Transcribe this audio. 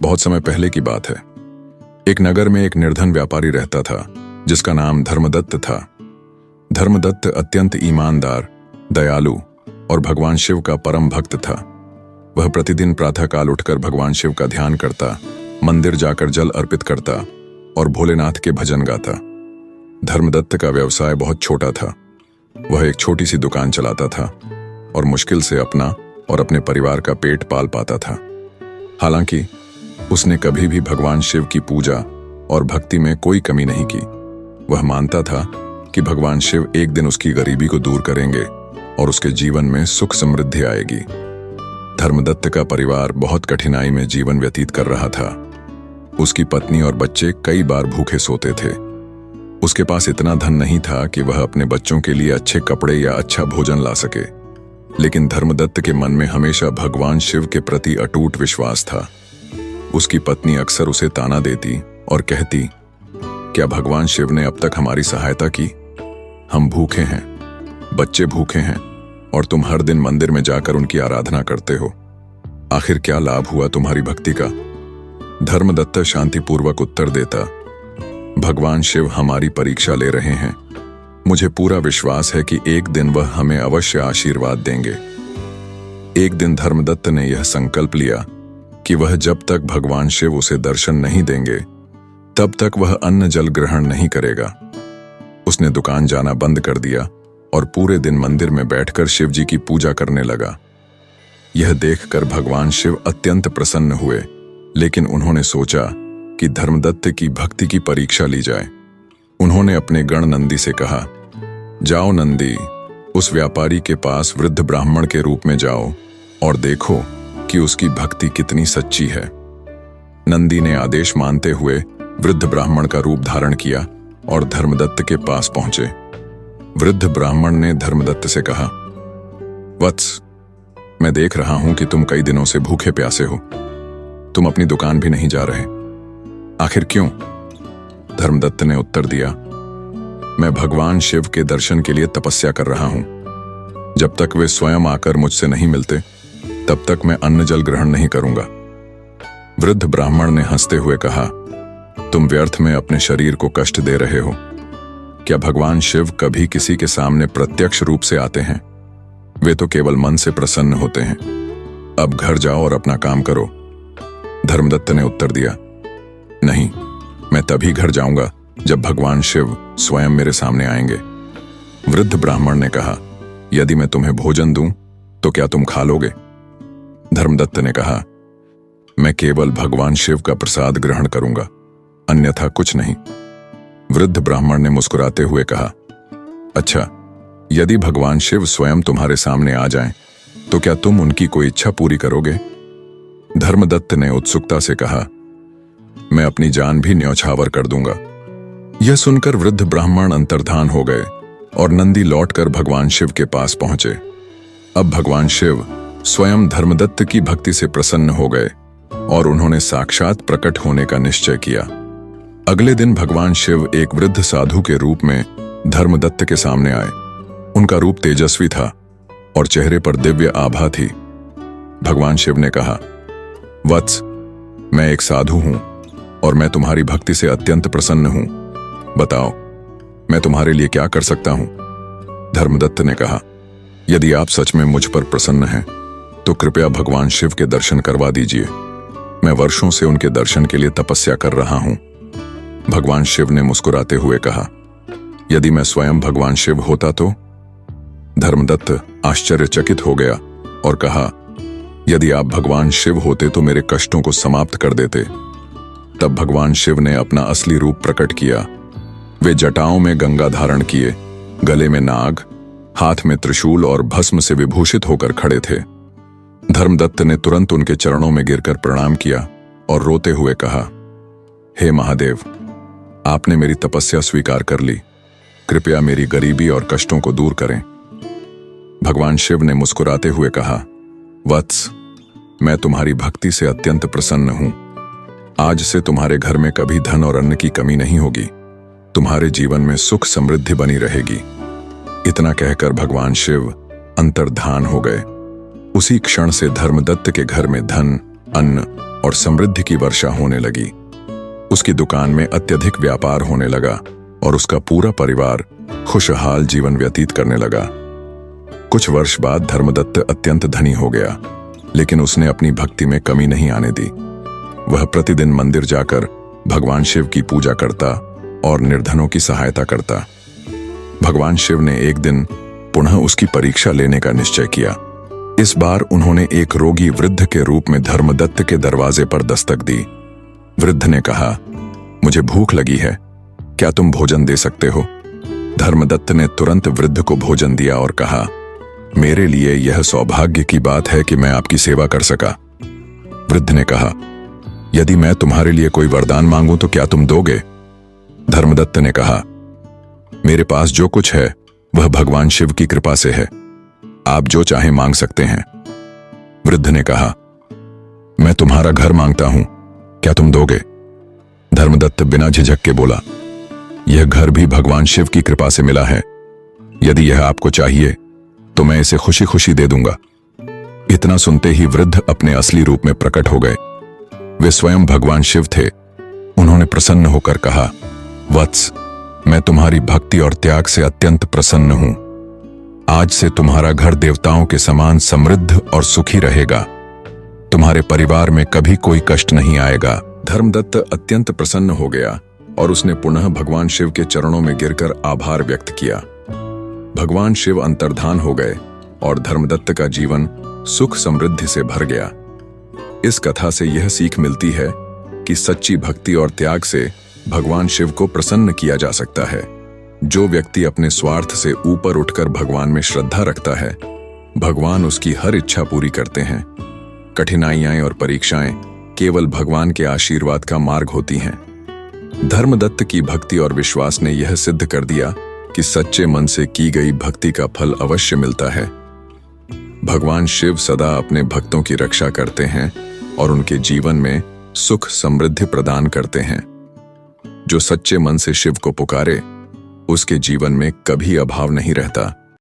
बहुत समय पहले की बात है। एक नगर में एक निर्धन व्यापारी रहता था जिसका नाम धर्मदत्त था। धर्मदत्त अत्यंत ईमानदार, दयालु और भगवान शिव का परम भक्त था। वह प्रतिदिन प्रातःकाल उठकर भगवान शिव का ध्यान करता, मंदिर जाकर जल अर्पित करता और भोलेनाथ के भजन गाता। धर्मदत्त का व्यवसाय बहुत छोटा था। वह एक छोटी सी दुकान चलाता था और मुश्किल से अपना और अपने परिवार का पेट पाल पाता था। हालांकि उसने कभी भी भगवान शिव की पूजा और भक्ति में कोई कमी नहीं की। वह मानता था कि भगवान शिव एक दिन उसकी गरीबी को दूर करेंगे और उसके जीवन में सुख समृद्धि आएगी। धर्मदत्त का परिवार बहुत कठिनाई में जीवन व्यतीत कर रहा था। उसकी पत्नी और बच्चे कई बार भूखे सोते थे। उसके पास इतना धन नहीं था कि वह अपने बच्चों के लिए अच्छे कपड़े या अच्छा भोजन ला सके, लेकिन धर्मदत्त के मन में हमेशा भगवान शिव के प्रति अटूट विश्वास था। उसकी पत्नी अक्सर उसे ताना देती और कहती, क्या भगवान शिव ने अब तक हमारी सहायता की? हम भूखे हैं, बच्चे भूखे हैं और तुम हर दिन मंदिर में जाकर उनकी आराधना करते हो। आखिर क्या लाभ हुआ तुम्हारी भक्ति का? धर्मदत्त शांतिपूर्वक उत्तर देता, भगवान शिव हमारी परीक्षा ले रहे हैं। मुझे पूरा विश्वास है कि एक दिन वह हमें अवश्य आशीर्वाद देंगे। एक दिन धर्मदत्त ने यह संकल्प लिया कि वह जब तक भगवान शिव उसे दर्शन नहीं देंगे तब तक वह अन्न जल ग्रहण नहीं करेगा। उसने दुकान जाना बंद कर दिया और पूरे दिन मंदिर में बैठकर शिव जी की पूजा करने लगा। यह देखकर भगवान शिव अत्यंत प्रसन्न हुए, लेकिन उन्होंने सोचा कि धर्मदत्त की भक्ति की परीक्षा ली जाए। उन्होंने अपने गण नंदी से कहा, जाओ नंदी, उस व्यापारी के पास वृद्ध ब्राह्मण के रूप में जाओ और देखो कि उसकी भक्ति कितनी सच्ची है। नंदी ने आदेश मानते हुए वृद्ध ब्राह्मण का रूप धारण किया और धर्मदत्त के पास पहुंचे। वृद्ध ब्राह्मण ने धर्मदत्त से कहा, वत्स, मैं देख रहा हूं कि तुम कई दिनों से भूखे प्यासे हो। तुम अपनी दुकान भी नहीं जा रहे, आखिर क्यों? धर्मदत्त ने उत्तर दिया, मैं भगवान शिव के दर्शन के लिए तपस्या कर रहा हूं। जब तक वे स्वयं आकर मुझसे नहीं मिलते तब तक मैं अन्न जल ग्रहण नहीं करूंगा। वृद्ध ब्राह्मण ने हंसते हुए कहा, तुम व्यर्थ में अपने शरीर को कष्ट दे रहे हो। क्या भगवान शिव कभी किसी के सामने प्रत्यक्ष रूप से आते हैं? वे तो केवल मन से प्रसन्न होते हैं। अब घर जाओ और अपना काम करो। धर्मदत्त ने उत्तर दिया, नहीं, मैं तभी घर जाऊंगा जब भगवान शिव स्वयं मेरे सामने आएंगे। वृद्ध ब्राह्मण ने कहा, यदि मैं तुम्हें भोजन दूं तो क्या तुम खा लोगे? धर्मदत्त ने कहा, मैं केवल भगवान शिव का प्रसाद ग्रहण करूंगा, अन्यथा कुछ नहीं। वृद्ध ब्राह्मण ने मुस्कुराते हुए कहा, अच्छा, यदि भगवान शिव स्वयं तुम्हारे सामने आ जाएं, तो क्या तुम उनकी कोई इच्छा पूरी करोगे? धर्मदत्त ने उत्सुकता से कहा, मैं अपनी जान भी न्यौछावर कर दूंगा। यह सुनकर वृद्ध ब्राह्मण अंतर्धान हो गए और नंदी लौटकर भगवान शिव के पास पहुंचे। अब भगवान शिव स्वयं धर्मदत्त की भक्ति से प्रसन्न हो गए और उन्होंने साक्षात प्रकट होने का निश्चय किया। अगले दिन भगवान शिव एक वृद्ध साधु के रूप में धर्मदत्त के सामने आए। उनका रूप तेजस्वी था और चेहरे पर दिव्य आभा थी। भगवान शिव ने कहा, वत्स, मैं एक साधु हूं और मैं तुम्हारी भक्ति से अत्यंत प्रसन्न हूं। बताओ, मैं तुम्हारे लिए क्या कर सकता हूं? धर्मदत्त ने कहा, यदि आप सच में मुझ पर प्रसन्न हैं तो कृपया भगवान शिव के दर्शन करवा दीजिए। मैं वर्षों से उनके दर्शन के लिए तपस्या कर रहा हूं। भगवान शिव ने मुस्कुराते हुए कहा, यदि मैं स्वयं भगवान शिव होता तो? धर्मदत्त आश्चर्यचकित हो गया और कहा, यदि आप भगवान शिव होते तो मेरे कष्टों को समाप्त कर देते। तब भगवान शिव ने अपना असली रूप प्रकट किया। वे जटाओं में गंगा धारण किए, गले में नाग, हाथ में त्रिशूल और भस्म से विभूषित होकर खड़े थे। धर्मदत्त ने तुरंत उनके चरणों में गिरकर प्रणाम किया और रोते हुए कहा, हे महादेव, आपने मेरी तपस्या स्वीकार कर ली। कृपया मेरी गरीबी और कष्टों को दूर करें। भगवान शिव ने मुस्कुराते हुए कहा, वत्स, मैं तुम्हारी भक्ति से अत्यंत प्रसन्न हूं। आज से तुम्हारे घर में कभी धन और अन्न की कमी नहीं होगी। तुम्हारे जीवन में सुख समृद्धि बनी रहेगी। इतना कहकर भगवान शिव अंतर्धान हो गए। उसी क्षण से धर्मदत्त के घर में धन, अन्न और समृद्धि की वर्षा होने लगी। उसकी दुकान में अत्यधिक व्यापार होने लगा और उसका पूरा परिवार खुशहाल जीवन व्यतीत करने लगा। कुछ वर्ष बाद धर्मदत्त अत्यंत धनी हो गया, लेकिन उसने अपनी भक्ति में कमी नहीं आने दी। वह प्रतिदिन मंदिर जाकर भगवान शिव की पूजा करता और निर्धनों की सहायता करता। भगवान शिव ने एक दिन पुनः उसकी परीक्षा लेने का निश्चय किया। इस बार उन्होंने एक रोगी वृद्ध के रूप में धर्मदत्त के दरवाजे पर दस्तक दी। वृद्ध ने कहा, मुझे भूख लगी है, क्या तुम भोजन दे सकते हो? धर्मदत्त ने तुरंत वृद्ध को भोजन दिया और कहा, मेरे लिए यह सौभाग्य की बात है कि मैं आपकी सेवा कर सका। वृद्ध ने कहा, यदि मैं तुम्हारे लिए कोई वरदान मांगूं तो क्या तुम दोगे? धर्मदत्त ने कहा, मेरे पास जो कुछ है वह भगवान शिव की कृपा से है, आप जो चाहे मांग सकते हैं। वृद्ध ने कहा, मैं तुम्हारा घर मांगता हूं, क्या तुम दोगे? धर्मदत्त बिना झिझक के बोला, यह घर भी भगवान शिव की कृपा से मिला है, यदि यह आपको चाहिए तो मैं इसे खुशी खुशी दे दूंगा। इतना सुनते ही वृद्ध अपने असली रूप में प्रकट हो गए। वे स्वयं भगवान शिव थे। उन्होंने प्रसन्न होकर कहा, वत्स, मैं तुम्हारी भक्ति और त्याग से अत्यंत प्रसन्न हूं। आज से तुम्हारा घर देवताओं के समान समृद्ध और सुखी रहेगा। तुम्हारे परिवार में कभी कोई कष्ट नहीं आएगा। धर्मदत्त अत्यंत प्रसन्न हो गया और उसने पुनः भगवान शिव के चरणों में गिरकर आभार व्यक्त किया। भगवान शिव अंतर्धान हो गए और धर्मदत्त का जीवन सुख समृद्धि से भर गया। इस कथा से यह सीख मिलती है कि सच्ची भक्ति और त्याग से भगवान शिव को प्रसन्न किया जा सकता है। जो व्यक्ति अपने स्वार्थ से ऊपर उठकर भगवान में श्रद्धा रखता है, भगवान उसकी हर इच्छा पूरी करते हैं। कठिनाइयां और परीक्षाएं केवल भगवान के आशीर्वाद का मार्ग होती हैं। धर्मदत्त की भक्ति और विश्वास ने यह सिद्ध कर दिया कि सच्चे मन से की गई भक्ति का फल अवश्य मिलता है। भगवान शिव सदा अपने भक्तों की रक्षा करते हैं और उनके जीवन में सुख समृद्धि प्रदान करते हैं। जो सच्चे मन से शिव को पुकारे, उसके जीवन में कभी अभाव नहीं रहता।